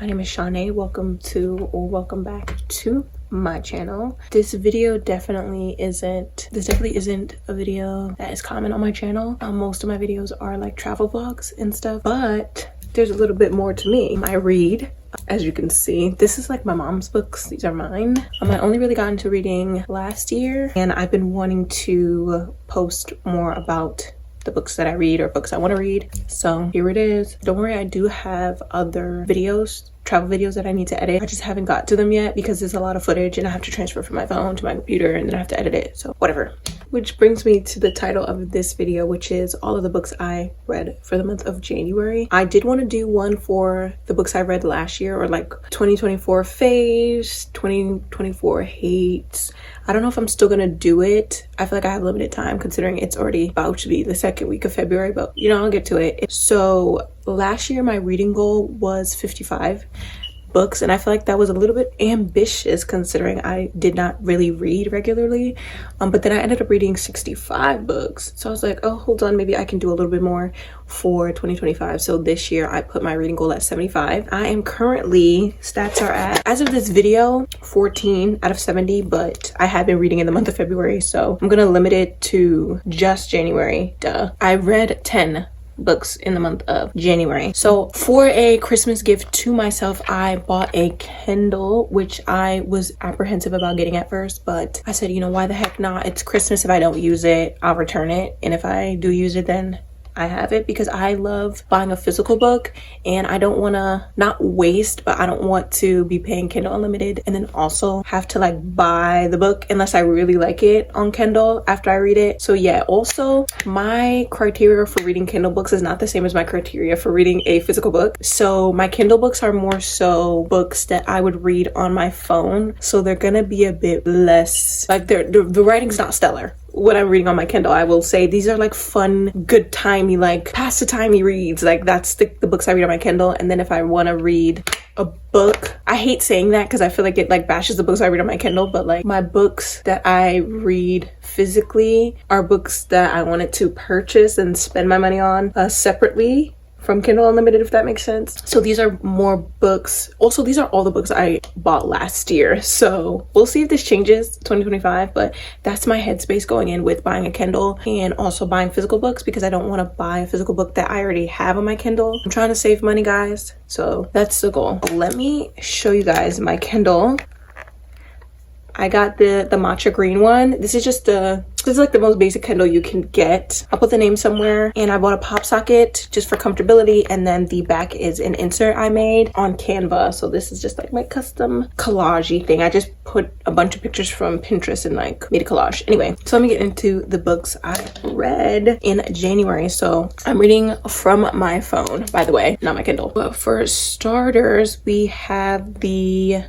My name is Shanae. Welcome back to my channel. This definitely isn't a video that is common on my channel. Most of my videos are like travel vlogs and stuff, but there's a little bit more to me. I read. As you can see, this is like my mom's books. These are mine. I only really got into reading last year, and I've been wanting to post more about the books that I read or books I want to read. So here it is. Don't worry, I do have other videos, travel videos that I need to edit. I just haven't got to them yet because there's a lot of footage and I have to transfer from my phone to my computer and then I have to edit it. So whatever. Which brings me to the title of this video, which is all of the books I read for the month of January. I did want to do one for the books I read last year, or like 2024 faves, 2024 hates. I don't know if I'm still gonna do it. I feel like I have limited time considering it's already about to be the second week of February, but you know, I'll get to it. So last year my reading goal was 55 books, and I feel like that was a little bit ambitious considering I did not really read regularly, but then I ended up reading 65 books. So I was like, oh, hold on, maybe I can do a little bit more for 2025. So this year I put my reading goal at 75. I am currently, stats are at, as of this video, 14 out of 70, but I had been reading in the month of February, so I'm gonna limit it to just January. I read 10 books in the month of January. So for a Christmas gift to myself, I bought a Kindle, which I was apprehensive about getting at first, but I said, you know, why the heck not? It's Christmas. If I don't use it, I'll return it, and if I do use it, then I have it, because I love buying a physical book and I don't want to not waste, but I don't want to be paying Kindle Unlimited and then also have to like buy the book unless I really like it on Kindle after I read it. So yeah, also my criteria for reading Kindle books is not the same as my criteria for reading a physical book. So my Kindle books are more so books that I would read on my phone, so they're gonna be a bit less like the writing's not stellar. When I'm reading on my Kindle, I will say these are like fun, good timey, like pass the timey reads. Like that's the books I read on my Kindle. And then if I want to read a book, I hate saying that because I feel like it like bashes the books I read on my Kindle, but like my books that I read physically are books that I wanted to purchase and spend my money on separately from Kindle Unlimited, if that makes sense. So these are more books. Also, these are all the books I bought last year. So we'll see if this changes 2025, but that's my headspace going in with buying a Kindle and also buying physical books, because I don't want to buy a physical book that I already have on my Kindle. I'm trying to save money, guys. So that's the goal. Let me show you guys my Kindle. I got the matcha green one. This is like the most basic Kindle you can get. I'll put the name somewhere. And I bought a pop socket just for comfortability, and then the back is an insert I made on Canva. So this is just like my custom collage-y thing. I just put a bunch of pictures from Pinterest and like made a collage. Anyway, so let me get into the books I read in January. So I'm reading from my phone, by the way, not my Kindle. But for starters, we have the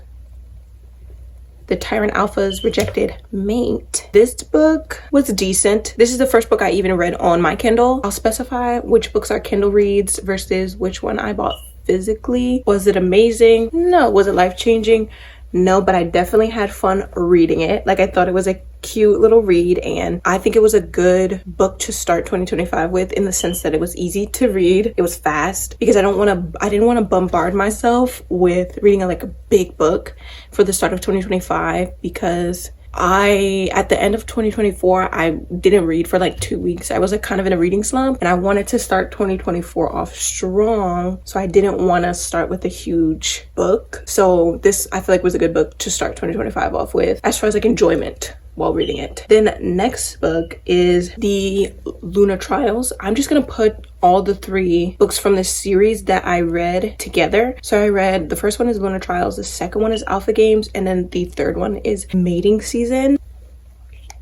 Tyrant Alpha's Rejected Mate. This book was decent. This is the first book I even read on my Kindle. I'll specify which books are Kindle reads versus which one I bought physically. Was it amazing? No. Was it life-changing? No, but I definitely had fun reading it. Like, I thought it was a cute little read, and I think it was a good book to start 2025 with, in the sense that it was easy to read. It was fast, because I didn't want to bombard myself with reading like a big book for the start of 2025, because at the end of 2024, I didn't read for like 2 weeks. I was like kind of in a reading slump, and I wanted to start 2024 off strong. So I didn't want to start with a huge book. So this, I feel like, was a good book to start 2025 off with, as far as like enjoyment while reading it. Then next book is the Luna Trials. I'm just gonna put all the 3 books from this series that I read together. So I read, the first one is Luna Trials, the second one is Alpha Games, and then the third one is Mating Season.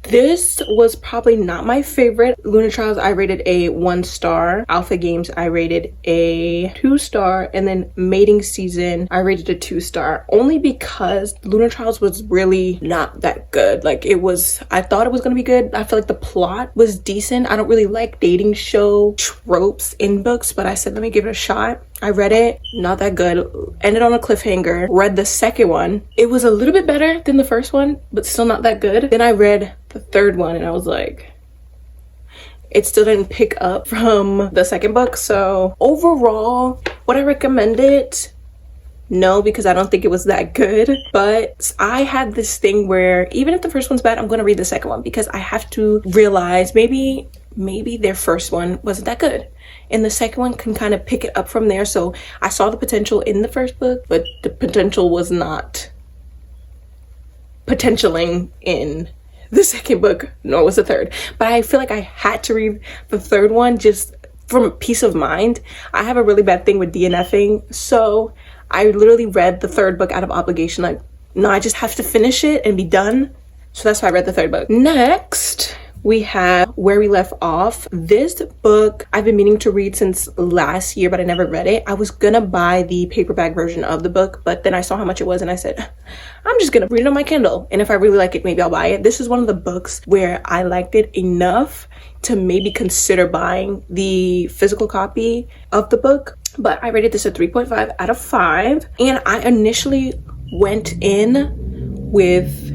This was probably not my favorite. Luna Trials, I rated a 1 star. Alpha Games, I rated a 2 star. And then Mating Season, I rated a 2 star. Only because Luna Trials was really not that good. Like, I thought it was gonna be good. I feel like the plot was decent. I don't really like dating show tropes in books, but I said, let me give it a shot. I read it, not that good. Ended on a cliffhanger. Read the second one. It was a little bit better than the first one, but still not that good. Then I read the third one, and I was like, it still didn't pick up from the second book. So overall, would I recommend it? No, because I don't think it was that good. But I had this thing where even if the first one's bad, I'm gonna read the second one because I have to realize maybe their first one wasn't that good and the second one can kind of pick it up from there. So I saw the potential in the first book, but the potential was not potentialing in the second book, nor was the third. But I feel like I had to read the third one just from peace of mind. I have a really bad thing with DNFing, so I literally read the third book out of obligation. Like, no, I just have to finish it and be done. So that's why I read the third book. Next, we have Where We Left Off. This book I've been meaning to read since last year, but I never read it. I was gonna buy the paperback version of the book, but then I saw how much it was and I said, I'm just gonna read it on my Kindle. And if I really like it, maybe I'll buy it. This is one of the books where I liked it enough to maybe consider buying the physical copy of the book. But I rated this a 3.5 out of 5. And I initially went in with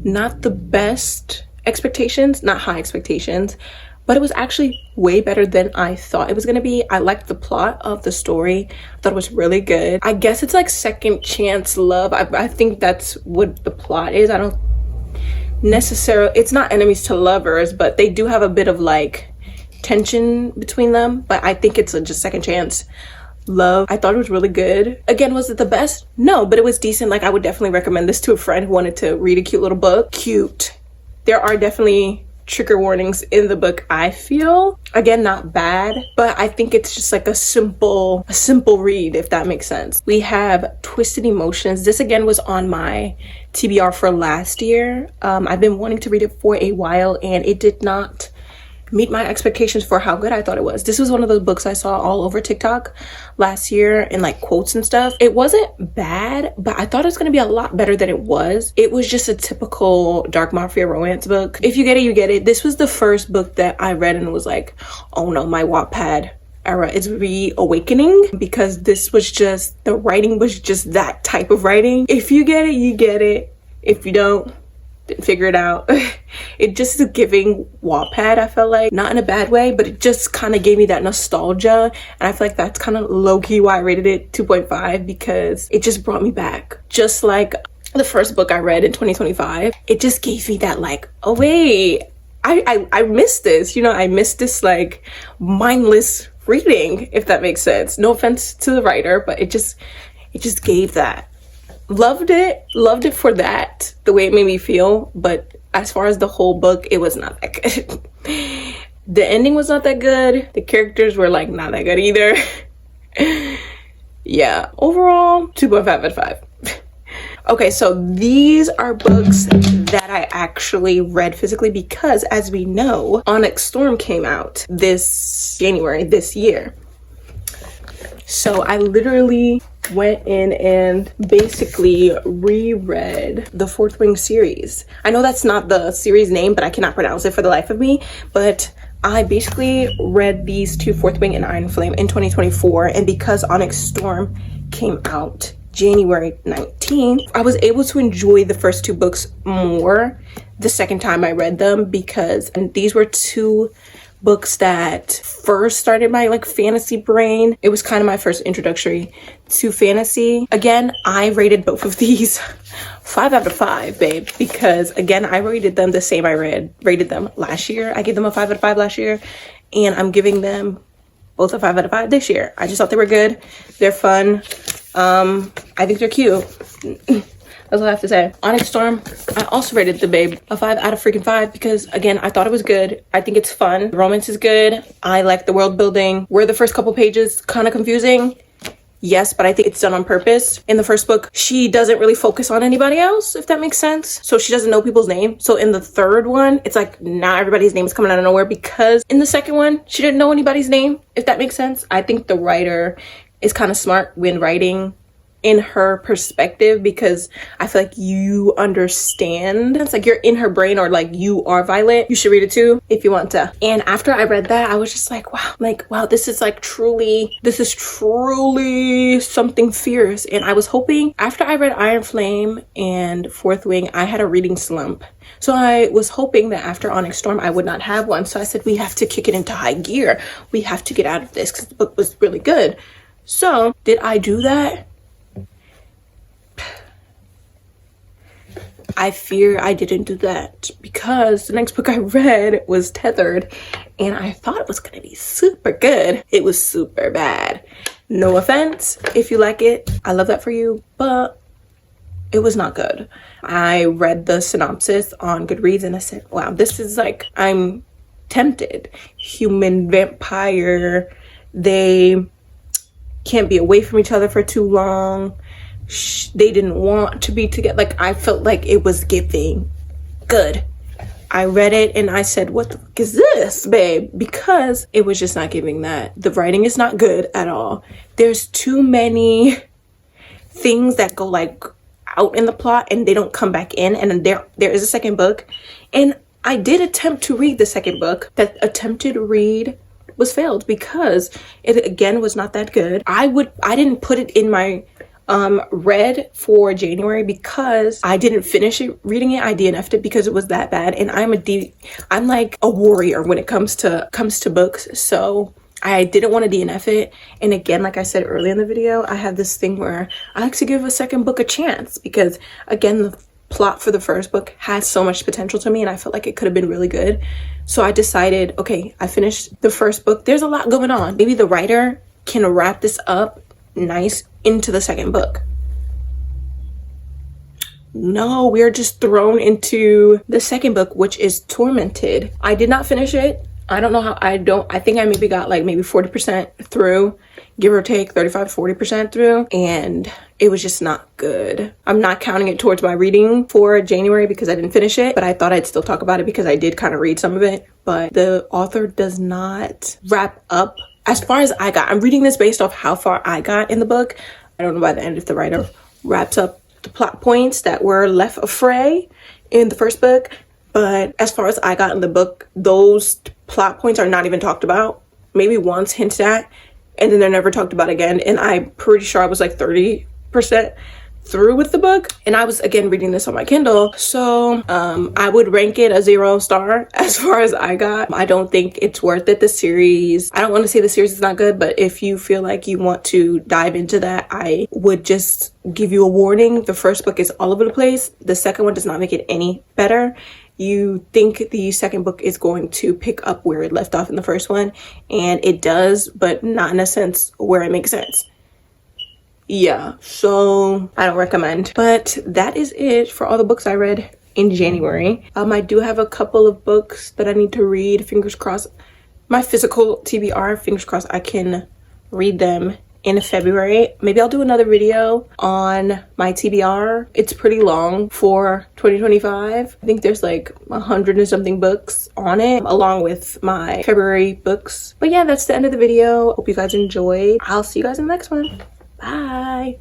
not the best expectations, not high expectations, but it was actually way better than I thought it was gonna be. I liked the plot of the story. I thought it was really good. I guess it's like second chance love. I think that's what the plot is. I don't necessarily, it's not enemies to lovers, but they do have a bit of like tension between them, but I think it's just second chance love. I thought it was really good. Again, was it the best? No, but it was decent. Like, I would definitely recommend this to a friend who wanted to read a cute little book. Cute. There are definitely trigger warnings in the book, I feel. Again, not bad, but I think it's just like a simple read, if that makes sense. We have Twisted Emotions. This again was on my TBR for last year. I've been wanting to read it for a while and it did not meet my expectations for how good I thought it was. This was one of those books I saw all over TikTok last year in like quotes and stuff. It wasn't bad, but I thought it was gonna be a lot better than it was. It was just a typical dark mafia romance book. If you get it, you get it. This was the first book that I read and was like, oh no, my Wattpad era is reawakening, because this was just, the writing was just that type of writing. If you get it, you get it. If you don't, didn't figure it out. It just is giving Wattpad, I felt like, not in a bad way, but it just kind of gave me that nostalgia, and I feel like that's kind of low-key why I rated it 2.5, because it just brought me back. Just like the first book I read in 2025, it just gave me that like, oh wait, I missed this, you know, I missed this like mindless reading, if that makes sense. No offense to the writer, but it just gave that. Loved it for that, the way it made me feel, but as far as the whole book, it was not that good. The ending was not that good. The characters were like not that good either. Yeah, overall 2.5 out of 5. Okay, so these are books that I actually read physically, because as we know, Onyx Storm came out this January this year. So I literally went in and basically reread the Fourth Wing series. I know that's not the series name, but I cannot pronounce it for the life of me. But I basically read these two, Fourth Wing and Iron Flame, in 2024. And because Onyx Storm came out January 19th, I was able to enjoy the first two books more the second time I read them, because these were two books that first started my like fantasy brain. It was kind of my first introductory to fantasy. Again, I rated both of these 5 out of 5, babe, because again, I rated them the same I rated them last year. I gave them a 5 out of 5 last year, and I'm giving them both a 5 out of 5 this year. I just thought they were good. They're fun. I think they're cute. That's all I have to say. Onyx Storm, I also rated the babe a 5 out of freaking 5, because again, I thought it was good. I think it's fun. The romance is good. I like the world building. Were the first couple pages kind of confusing? Yes, but I think it's done on purpose. In the first book, she doesn't really focus on anybody else, if that makes sense. So she doesn't know people's name. So in the third one, it's like now everybody's name is coming out of nowhere, because in the second one, she didn't know anybody's name, if that makes sense. I think the writer is kind of smart when writing in her perspective, because I feel like you understand. It's like you're in her brain, or like you are Violet. You should read it too if you want to. And after I read that, I was just like, wow, this is truly something fierce. And I was hoping, after I read Iron Flame and Fourth Wing, I had a reading slump. So I was hoping that after Onyx Storm, I would not have one. So I said, we have to kick it into high gear. We have to get out of this, because the book was really good. So did I do that? I fear I didn't do that because the next book I read was Tethered, and I thought it was gonna be super good. It was super bad. No offense if you like it, I love that for you, but it was not good. I read the synopsis on Goodreads and I said, wow, this is like, I'm tempted. Human vampire, they can't be away from each other for too long. They didn't want to be together. Like, I felt like it was giving good. I read it and I said, what the fuck is this, babe? Because it was just not giving that. The writing is not good at all. There's too many things that go like out in the plot and they don't come back in, and there is a second book, and I did attempt to read the second book. That attempted read was failed because it again was not that good. I didn't put it in my read for January because I didn't finish it reading it. I DNF'd it because it was that bad, and I'm like a warrior when it comes to books, so I didn't want to DNF it. And again, like I said earlier in the video, I have this thing where I like to give a second book a chance because again, the plot for the first book has so much potential to me and I felt like it could have been really good. So I decided, okay, I finished the first book. There's a lot going on. Maybe the writer can wrap this up nice into the second book. No, we are just thrown into the second book, which is Tormented. I did not finish it. I don't know how. I think I maybe got like maybe 40% through, give or take 35-40% through, and it was just not good. I'm not counting it towards my reading for January because I didn't finish it, but I thought I'd still talk about it because I did kind of read some of it. But the author does not wrap up as far as I got. I'm reading this based off how far I got in the book. I don't know by the end if the writer wraps up the plot points that were left afray in the first book. But as far as I got in the book, those plot points are not even talked about. Maybe once hinted at, and then they're never talked about again. And I'm pretty sure I was like 30% through with the book. And I was, again, reading this on my Kindle. So I would rank it a 0 star as far as I got. I don't think it's worth it, the series. I don't want to say the series is not good, but if you feel like you want to dive into that, I would just give you a warning. The first book is all over the place. The second one does not make it any better. You think the second book is going to pick up where it left off in the first one, and it does, but not in a sense where it makes sense. Yeah, so I don't recommend. But that is it for all the books I read in January. I do have a couple of books that I need to read. Fingers crossed. My physical TBR, fingers crossed I can read them in February. Maybe I'll do another video on my TBR. It's pretty long for 2025. I think there's like 100 and something books on it, along with my February books. But yeah, that's the end of the video. Hope you guys enjoyed. I'll see you guys in the next one. Bye.